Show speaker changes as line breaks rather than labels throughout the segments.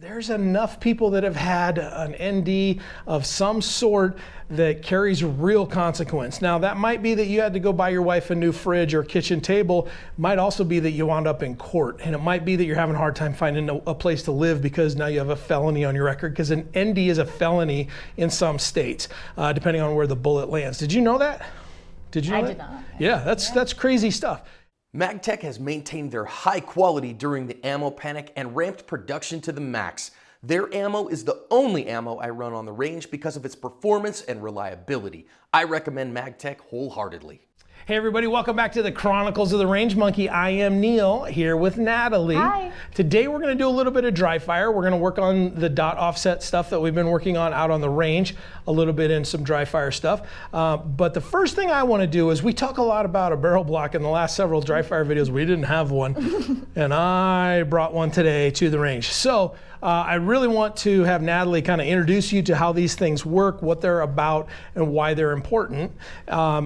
There's enough people that have had an ND of some sort that carries real consequence. Now, that might be that you had to go buy your wife a new fridge or kitchen table. Might also be that you wound up in court. And it might be that you're having a hard time finding a place to live because now you have a felony on your record, because an ND is a felony in some states, depending on where the bullet lands. Did you know that? Did you know
I
that?
did not.
Yeah, that's crazy stuff.
Magtech has maintained their high quality during the ammo panic and ramped production to the max. Their ammo is the only ammo I run on the range because of its performance and reliability. I recommend Magtech wholeheartedly.
Hey everybody, welcome back to the Chronicles of the Range Monkey. I am Neil, here with Natalie.
Hi.
Today we're going to do a little bit of dry fire. We're going to work on the dot offset stuff that we've been working on out on the range, a little bit in some dry fire stuff. But the first thing I want to do is, we talk a lot about a barrel block in the last several dry fire videos. We didn't have one, and I brought one today to the range. So I really want to have Natalie kind of introduce you to how these things work, what they're about, and why they're important.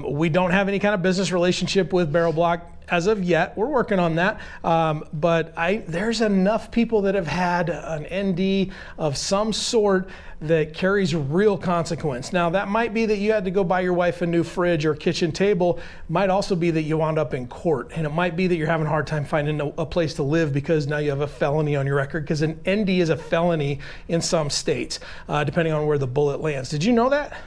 We don't have any kind of business relationship with barrel block as of yet. We're working on that. But there's enough people that have had an ND of some sort that carries real consequence. Now, that might be that you had to go buy your wife a new fridge or kitchen table. Might also be that you wound up in court. And it might be that you're having a hard time finding a place to live because now you have a felony on your record, because an ND is a felony in some states, depending on where the bullet lands. Did you know that?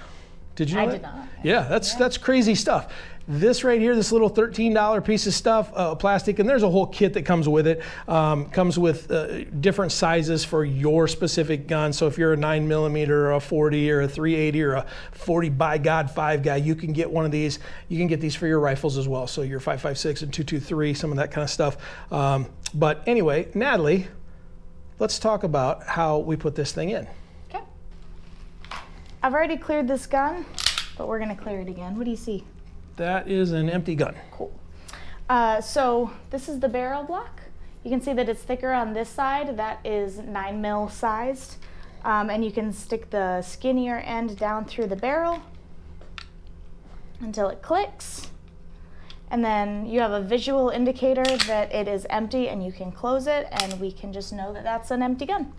Did you know
I
that?
did not.
Yeah, that's crazy stuff. This right here, this little $13 piece of stuff, plastic, and there's a whole kit that comes with it. Comes with different sizes for your specific gun. So if you're a 9mm or a 40 or a 380 or a 40 by God 5 guy, you can get one of these. You can get these for your rifles as well. So your 5.56 and 223, some of that kind of stuff. But anyway, Natalie, let's talk about how we put this thing in.
Okay. I've already cleared this gun, but we're gonna clear it again. What do you see?
That is an empty gun.
Cool. So this is the barrel block. You can see that it's thicker on this side. That is 9mm sized. And you can stick the skinnier end down through the barrel until it clicks. And then you have a visual indicator that it is empty, and you can close it, and we can just know that that's an empty gun.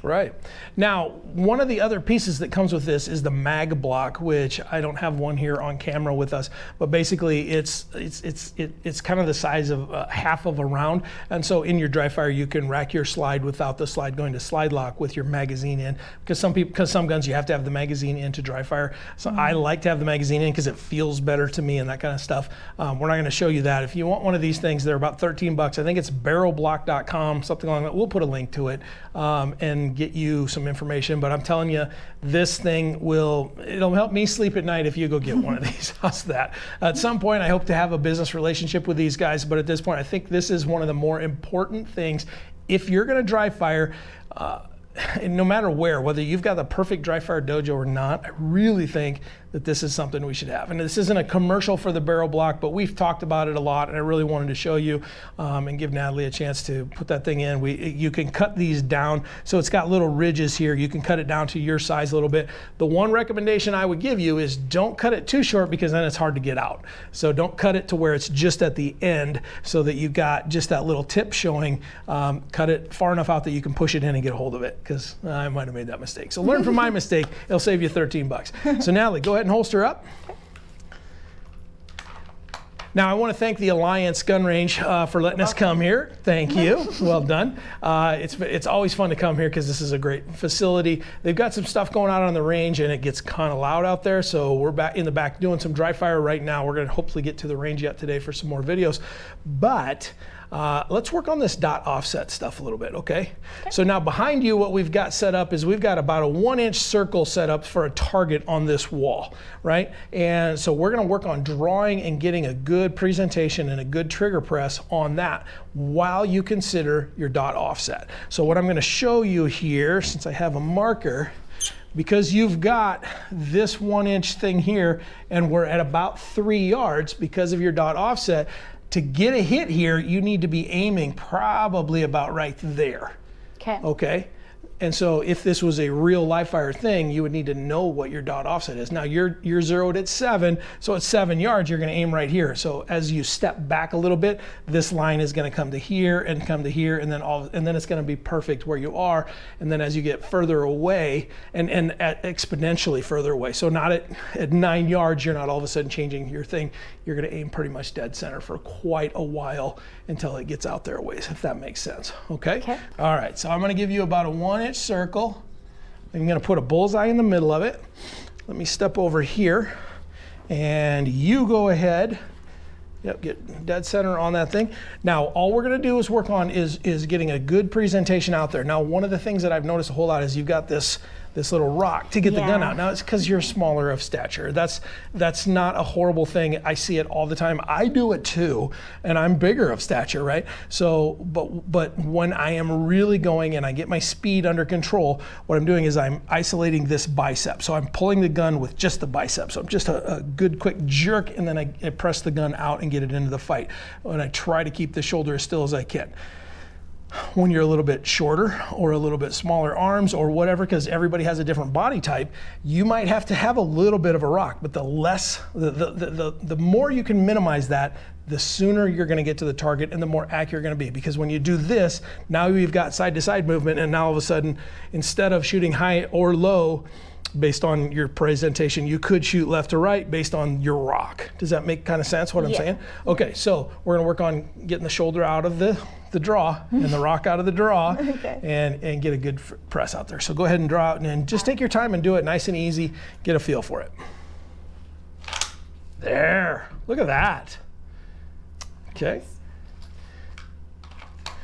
Right. Now, one of the other pieces that comes with this is the mag block, which I don't have one here on camera with us, but basically it's kind of the size of half of a round. And so in your dry fire, you can rack your slide without the slide going to slide lock with your magazine in, because some guns you have to have the magazine in to dry fire. So I like to have the magazine in because it feels better to me and that kind of stuff. We're not going to show you that. If you want one of these things, they're about 13 bucks. I think it's barrelblock.com, something like that. We'll put a link to it and get you some information, but I'm telling you, this thing it'll help me sleep at night if you go get one of these. How's that? At some point, I hope to have a business relationship with these guys, but at this point, I think this is one of the more important things. If you're gonna dry fire, and no matter whether you've got the perfect dry fire dojo or not, I really think that this is something we should have. And this isn't a commercial for the barrel block, but we've talked about it a lot, and I really wanted to show you and give Natalie a chance to put that thing in. You can cut these down, so it's got little ridges here. You can cut it down to your size a little bit. The one recommendation I would give you is don't cut it too short, because then it's hard to get out. So don't cut it to where it's just at the end, so that you've got just that little tip showing. Cut it far enough out that you can push it in and get a hold of it, because I might have made that mistake. So learn from my mistake. It'll save you 13 bucks. So Natalie, go ahead and holster up. Now, I want to thank the Alliance Gun Range for letting us come here. Thank you. Well done. It's always fun to come here because this is a great facility. They've got some stuff going on the range, and it gets kind of loud out there. So we're back in the back doing some dry fire right now. We're going to hopefully get to the range yet today for some more videos. But let's work on this dot offset stuff a little bit, okay? So now behind you, what we've got set up is we've got about a 1-inch circle set up for a target on this wall, right? And so we're gonna work on drawing and getting a good presentation and a good trigger press on that while you consider your dot offset. So what I'm gonna show you here, since I have a marker, because you've got this 1-inch thing here, and we're at about 3 yards because of your dot offset, to get a hit here, you need to be aiming probably about right there.
Okay.
Okay. And so if this was a real live fire thing, you would need to know what your dot offset is. Now you're zeroed at 7, so at 7 yards, you're gonna aim right here. So as you step back a little bit, this line is gonna come to here and come to here, and then it's gonna be perfect where you are. And then as you get further away, and exponentially further away. So not at 9 yards, you're not all of a sudden changing your thing. You're gonna aim pretty much dead center for quite a while until it gets out there a ways, if that makes sense, okay?
Okay.
All right, so I'm gonna give you about a 1-inch circle. I'm gonna put a bullseye in the middle of it. Let me step over here, and you go ahead. Yep, get dead center on that thing. Now, all we're gonna do is work on is getting a good presentation out there. Now, one of the things that I've noticed a whole lot is you've got this little rock to get the gun out. Now, it's because you're smaller of stature. That's not a horrible thing. I see it all the time. I do it too, and I'm bigger of stature, right? So, but when I am really going and I get my speed under control, what I'm doing is I'm isolating this bicep. So I'm pulling the gun with just the bicep. So I'm just a good quick jerk, and then I press the gun out and get it into the fight. And I try to keep the shoulder as still as I can. When you're a little bit shorter or a little bit smaller arms or whatever, because everybody has a different body type, you might have to have a little bit of a rock, but the more you can minimize that, the sooner you're gonna get to the target and the more accurate you're gonna be. Because when you do this, now you've got side to side movement, and now all of a sudden, instead of shooting high or low, based on your presentation, you could shoot left to right based on your rock. Does that make kind of sense what I'm saying? Okay, so we're gonna work on getting the shoulder out of the draw and the rock out of the draw,
Okay.
and get a good press out there. So go ahead and draw out, and then just take your time and do it nice and easy. Get a feel for it. There, look at that. Okay.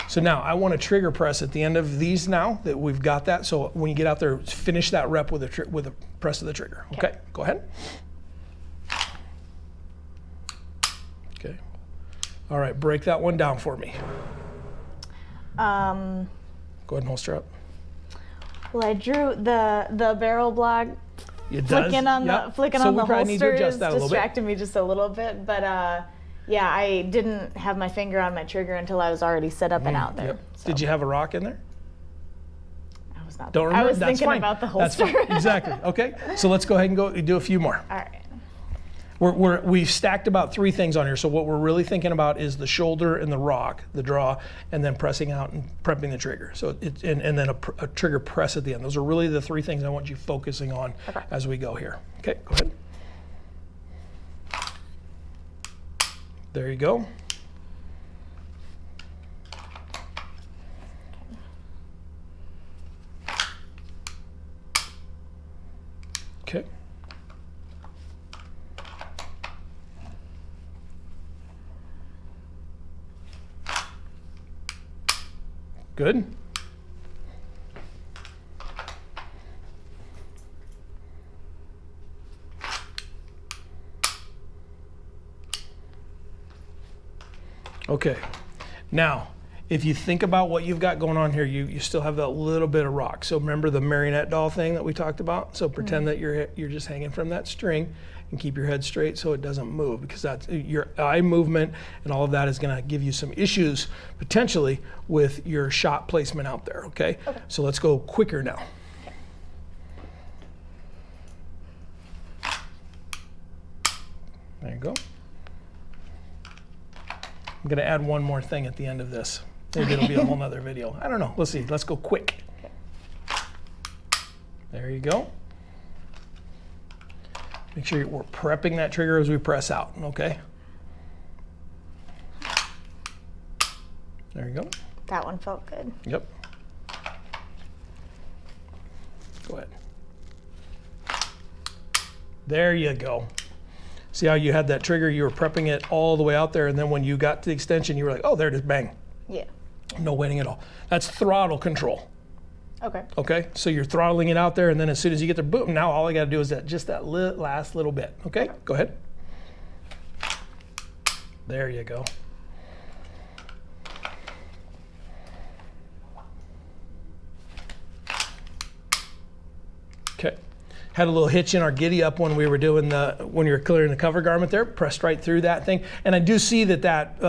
So now I want to trigger press at the end of these now that we've got that. So when you get out there, finish that rep with a press of the trigger. Okay, go ahead. Okay. All right, break that one down for me. Go ahead and holster up.
Well, I drew the barrel block.
It
Flicking
does.
on
Yep.
flicking
So
on
we
the
probably need to
holster
adjust
is
that a little bit.
distracted me just a little bit, but yeah, I didn't have my finger on my trigger until I was already set up and out there.
Yep.
So
Did you have a rock in there?
I was not.
Don't remember?
I was
That's
thinking
fine.
about the
That's
holster.
fine. Exactly. Okay. So let's go ahead and go do a few more.
All right.
We've stacked about 3 things on here. So what we're really thinking about is the shoulder and the rock, the draw, and then pressing out and prepping the trigger. So and then a trigger press at the end. Those are really the 3 things I want you focusing on as we go here. Okay, go ahead. There you go. Okay. Good. Okay. Now, if you think about what you've got going on here, you still have that little bit of rock. So remember the marionette doll thing that we talked about? So pretend that you're just hanging from that string and keep your head straight so it doesn't move, because that's your eye movement and all of that is going to give you some issues potentially with your shot placement out there, okay? So let's go quicker now. There you go. I'm going to add one more thing at the end of this. Maybe it'll be a whole nother video. I don't know. Let's see. Let's go quick. There you go. Make sure we're prepping that trigger as we press out, okay? There you go.
That one felt good.
Yep. Go ahead. There you go. See how you had that trigger, you were prepping it all the way out there, and then when you got to the extension, you were like, oh, there it is, bang.
Yeah.
No waiting at all. That's throttle control.
Okay.
Okay, so you're throttling it out there, and then as soon as you get there, boom, now all I gotta do is just that last little bit. Okay, go ahead. There you go. Okay, had a little hitch in our giddy up when we were doing when you were clearing the cover garment there, pressed right through that thing. And I do see that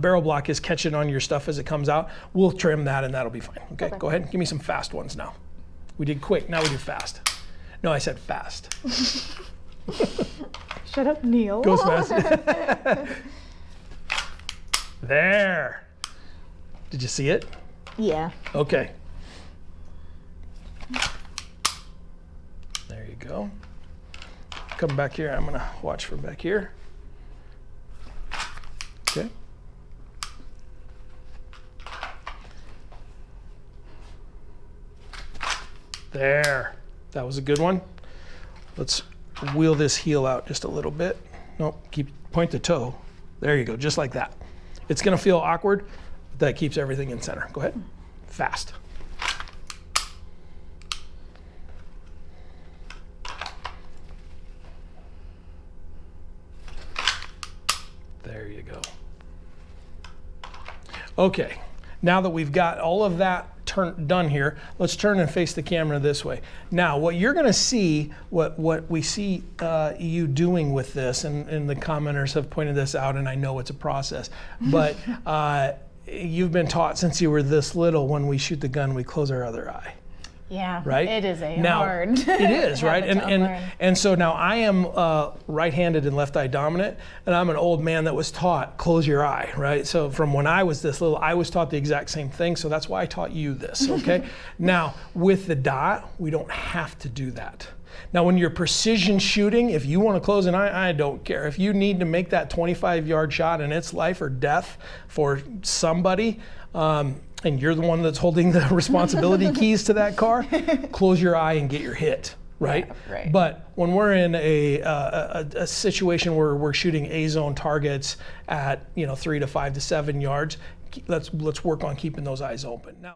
barrel block is catching on your stuff as it comes out. We'll trim that and that'll be fine. Okay, go ahead, give me some fast ones now. We did quick, now we do fast. No, I said fast.
Shut up, Neil.
Goes fast. There. Did you see it?
Yeah.
Okay. There you go. Come back here. I'm gonna watch from back here. Okay. There. That was a good one. Let's wheel this heel out just a little bit. Nope, point the toe. There you go, just like that. It's gonna feel awkward, but that keeps everything in center. Go ahead, fast. There you go. Okay, now that we've got all of that done here, let's turn and face the camera this way. Now, what you're gonna see, what we see you doing with this, and the commenters have pointed this out, and I know it's a process, but you've been taught since you were this little, when we shoot the gun, we close our other eye.
Yeah,
right?
It is
It
hard.
is, right? And so now I am right-handed and left eye dominant, and I'm an old man that was taught close your eye, right? So from when I was this little, I was taught the exact same thing, so that's why I taught you this, okay? Now, with the dot, we don't have to do that. Now, when you're precision shooting, if you want to close an eye, I don't care. If you need to make that 25-yard shot and it's life or death for somebody, and you're the one that's holding the responsibility keys to that car, close your eye and get your hit, right?
Yeah, right.
But when we're in a situation where we're shooting A-zone targets at 3 to 5 to 7 yards, let's work on keeping those eyes open. Now.